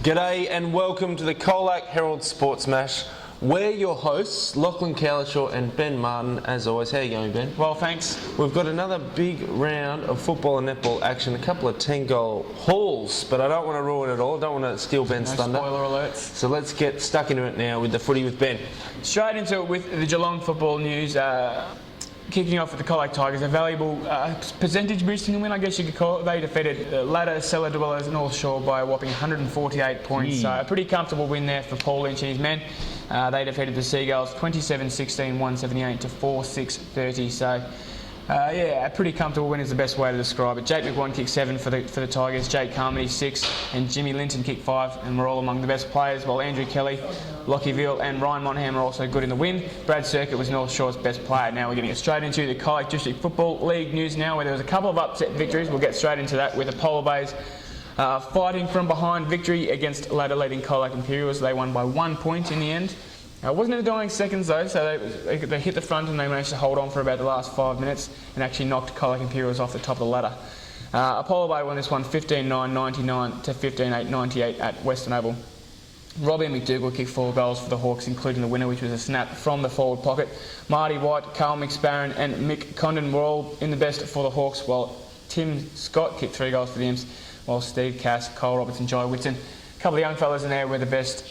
G'day and welcome to the COLAC Herald Sports Mash. We're your hosts, Lachlan, Cowlishaw and Ben Martin, as always. How are you going, Ben? Well, thanks. We've got another big round of football and netball action, a couple of 10-goal hauls, but I don't want to ruin it all. I don't want to steal Ben's thunder. Spoiler alerts. So let's get stuck into it now with the footy with Ben. Straight into it with the Geelong football news. Kicking off with the COLAC Tigers, a valuable percentage boosting win, I guess you could call it. They defeated ladder cellar dwellers North Shore by a whopping 148 points. So a pretty comfortable win there for Paul Lynch and his men. They defeated the Seagulls 27-16, 178 to 4-6-30. So a pretty comfortable win is the best way to describe it. Jake McGuan kicked 7 for the Tigers, Jake Carmody 6, and Jimmy Linton kicked 5, and we're all among the best players, while Andrew Kelly, Lockie Veal and Ryan Monham are also good in the win. Brad Circuit was North Shore's best player. Now we're getting it straight into the COLAC District Football League news now, where there was a couple of upset victories. We'll get straight into that with the Polar Bays fighting from behind victory against ladder-leading COLAC Imperials. They won by 1 point in the end. It wasn't in the dying seconds though, so they hit the front and they managed to hold on for about the last 5 minutes and actually knocked COLAC Imperials off the top of the ladder. Apollo Bay won this one 15-9-99 to 15-8-98 at Western Oval. Robbie McDougall kicked 4 goals for the Hawks, including the winner, which was a snap from the forward pocket. Marty White, Carl McSparron and Mick Condon were all in the best for the Hawks, while Tim Scott kicked 3 goals for the Imps, while Steve Cass, Cole Roberts and Jai Whitson, a couple of young fellas in there, were the best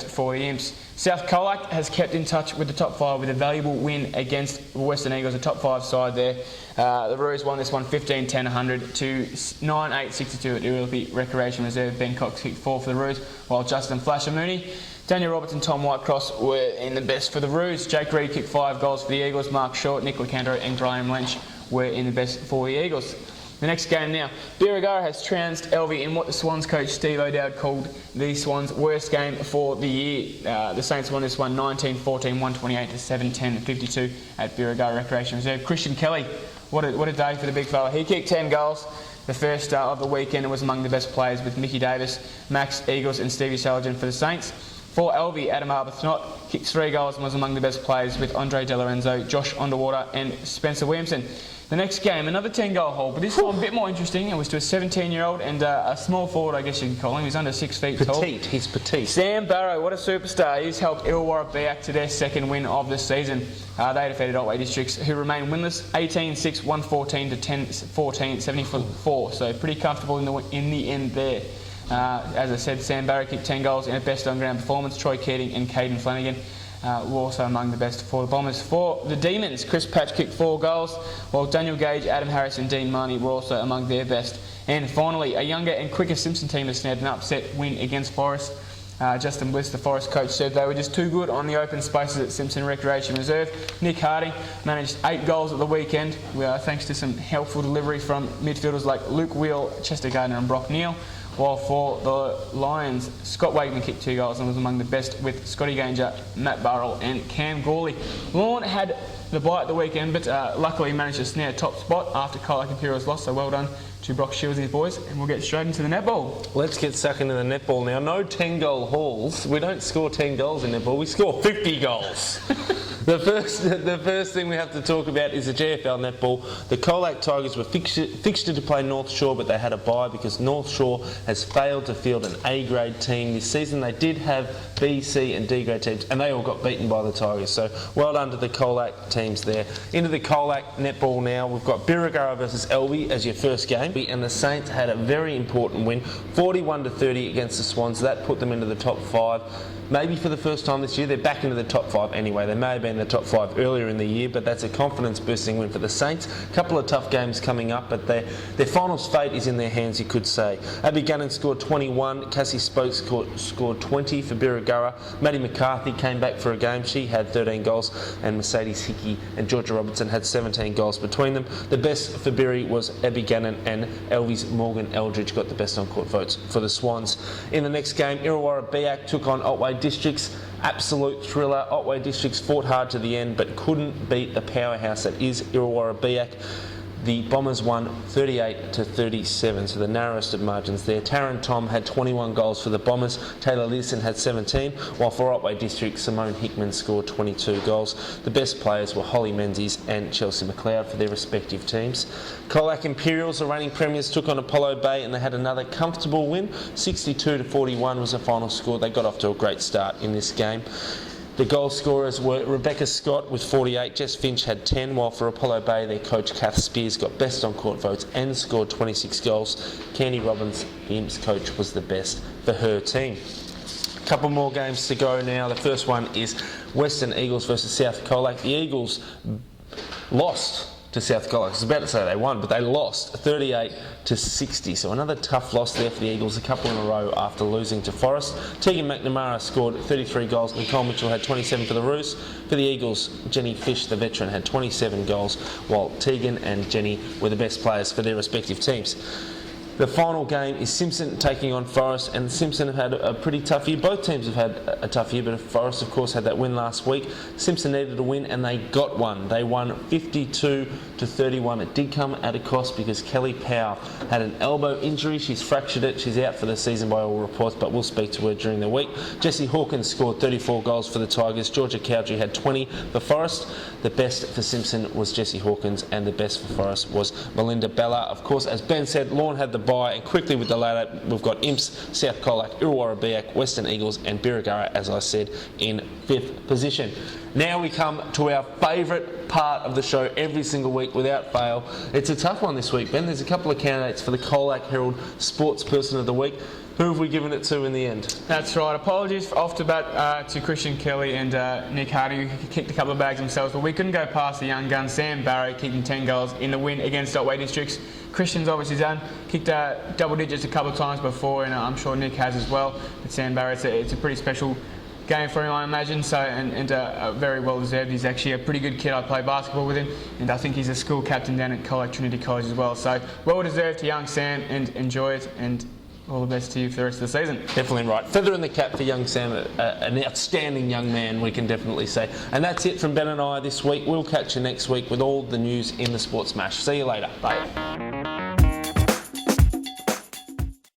for the Imps. South Colac has kept in touch with the top 5 with a valuable win against Western Eagles, a top 5 side there. The Roos won this one 15-10-100 to 9-8-62 at Urilpi Recreation Reserve. Ben Cox kicked 4 for the Roos, while Justin Flasher Mooney, Daniel Roberts and Tom Whitecross were in the best for the Roos. Jake Reid kicked 5 goals for the Eagles. Mark Short, Nick Licandro and Graham Lynch were in the best for the Eagles. The next game now, Birregurra has trounced Elvie in what the Swans coach Steve O'Dowd called the Swans' worst game for the year. The Saints won this one 19-14, 128 to 7-10-52 at Birregurra Recreation Reserve. Christian Kelly, what a day for the big fella. He kicked 10 goals. The first of the weekend and was among the best players, with Mickey Davis, Max Eagles and Stevie Saligin for the Saints. For Elvie, Adam Arbuthnot kicked 3 goals and was among the best players, with Andre De Lorenzo, Josh Underwater and Spencer Williamson. The next game, another 10-goal haul, but this one a bit more interesting. It was to a 17-year-old and a small forward, I guess you could call him. He's under 6 feet tall. He's petite. Sam Barrow, what a superstar. He's helped Illawarra Biak to their second win of the season. They defeated Otway Districts, who remain winless, 18-6, 114 to 10-14, 74. So pretty comfortable in the end there. As I said, Sam Barrow kicked 10 goals in a best on-ground performance. Troy Keating and Caden Flanagan were also among the best for the Bombers. For the Demons, Chris Patch kicked 4 goals, while Daniel Gage, Adam Harris and Dean Marnie were also among their best. And finally, a younger and quicker Simpson team has snared an upset win against Forest. Justin Bliss, the Forest coach, said they were just too good on the open spaces at Simpson Recreation Reserve. Nick Harding managed 8 goals at the weekend, thanks to some helpful delivery from midfielders like Luke Wheel, Chester Gardner and Brock Neal. While for the Lions, Scott Wakeman kicked 2 goals and was among the best, with Scotty Ganger, Matt Burrell and Cam Gawley. Lorne had the bye at the weekend, but luckily managed to snare top spot after COLAC Imperials lost, so well done to Brock Shields and his boys, and we'll get straight into the netball. Let's get stuck into the netball now. No 10-goal hauls. We don't score 10 goals in netball, we score 50 goals. The first thing we have to talk about is the GFL netball. The COLAC Tigers were fixtured to play North Shore, but they had a bye because North Shore has failed to field an A-grade team this season. They did have B, C and D-grade teams, and they all got beaten by the Tigers. So well done to the COLAC teams there. Into the COLAC netball now. We've got Birregurra versus Elvie as your first game, and the Saints had a very important win, 41-30 against the Swans. That put them into the top 5. Maybe for the first time this year, they're back into the top 5 anyway. They may have been in the top 5 earlier in the year, but that's a confidence-boosting win for the Saints. A couple of tough games coming up, but their finals fate is in their hands, you could say. Abby Gunnan scored 21, Cassie Spokes scored 20 for Birregurra. Maddie McCarthy came back for a game. She had 13 goals, and Mercedes Hickey and Georgia Robertson had 17 goals between them. The best for Birri was Abby Gunnan, and Elvie's Morgan Eldridge got the best on-court votes for the Swans. In the next game, Illawarra Biak took on Otway Districts. Absolute thriller. Otway Districts fought hard to the end but couldn't beat the powerhouse that is Illawarra Biak. The Bombers won 38-37, so the narrowest of margins there. Taron Tom had 21 goals for the Bombers. Taylor Leeson had 17, while for Otway District, Simone Hickman scored 22 goals. The best players were Holly Menzies and Chelsea McLeod for their respective teams. COLAC Imperials, the reigning premiers, took on Apollo Bay and they had another comfortable win. 62-41 was the final score. They got off to a great start in this game. The goal scorers were Rebecca Scott with 48, Jess Finch had 10, while for Apollo Bay their coach Kath Spears got best on court votes and scored 26 goals. Candy Robbins, the Imps coach, was the best for her team. A couple more games to go now. The first one is Western Eagles versus South COLAC. The Eagles lost to South COLAC. I was about to say they won, but they lost 38-60. So another tough loss there for the Eagles, a couple in a row after losing to Forest. Tegan McNamara scored 33 goals. Nicole Mitchell had 27 for the Roos. For the Eagles, Jenny Fish, the veteran, had 27 goals, while Tegan and Jenny were the best players for their respective teams. The final game is Simpson taking on Forest, and Simpson have had a pretty tough year. Both teams have had a tough year, but Forest, of course, had that win last week. Simpson needed a win, and they got one. They won 52-31. It did come at a cost because Kelly Powell had an elbow injury. She's fractured it. She's out for the season by all reports, but we'll speak to her during the week. Jessie Hawkins scored 34 goals for the Tigers. Georgia Cowdrey had 20 for Forest. The best for Simpson was Jessie Hawkins, and the best for Forest was Melinda Bella. Of course, as Ben said, Lorne had the bye, and quickly with the ladder, we've got Imps, South COLAC, Illawarra Biak, Western Eagles and Birregurra, as I said, in 5th position. Now we come to our favourite part of the show every single week without fail. It's a tough one this week, Ben. There's a couple of candidates for the COLAC Herald Sports Person of the Week. Who have we given it to in the end? That's right. Apologies off the bat to Christian Kelly and Nick Hardy, who kicked a couple of bags themselves, but we couldn't go past the young gun Sam Barrow kicking 10 goals in the win against Otway Districts. Christian's obviously done, kicked double digits a couple of times before, and I'm sure Nick has as well. But Sam Barrow, it's a pretty special game for him, I imagine, so and very well deserved. He's actually a pretty good kid. I play basketball with him, and I think he's a school captain down at COLAC Trinity College as well. So well deserved to young Sam, and enjoy it, and all the best to you for the rest of the season. Definitely right. Feather in the cap for young Sam, an outstanding young man, we can definitely say. And that's it from Ben and I this week. We'll catch you next week with all the news in the Sports Smash. See you later. Bye.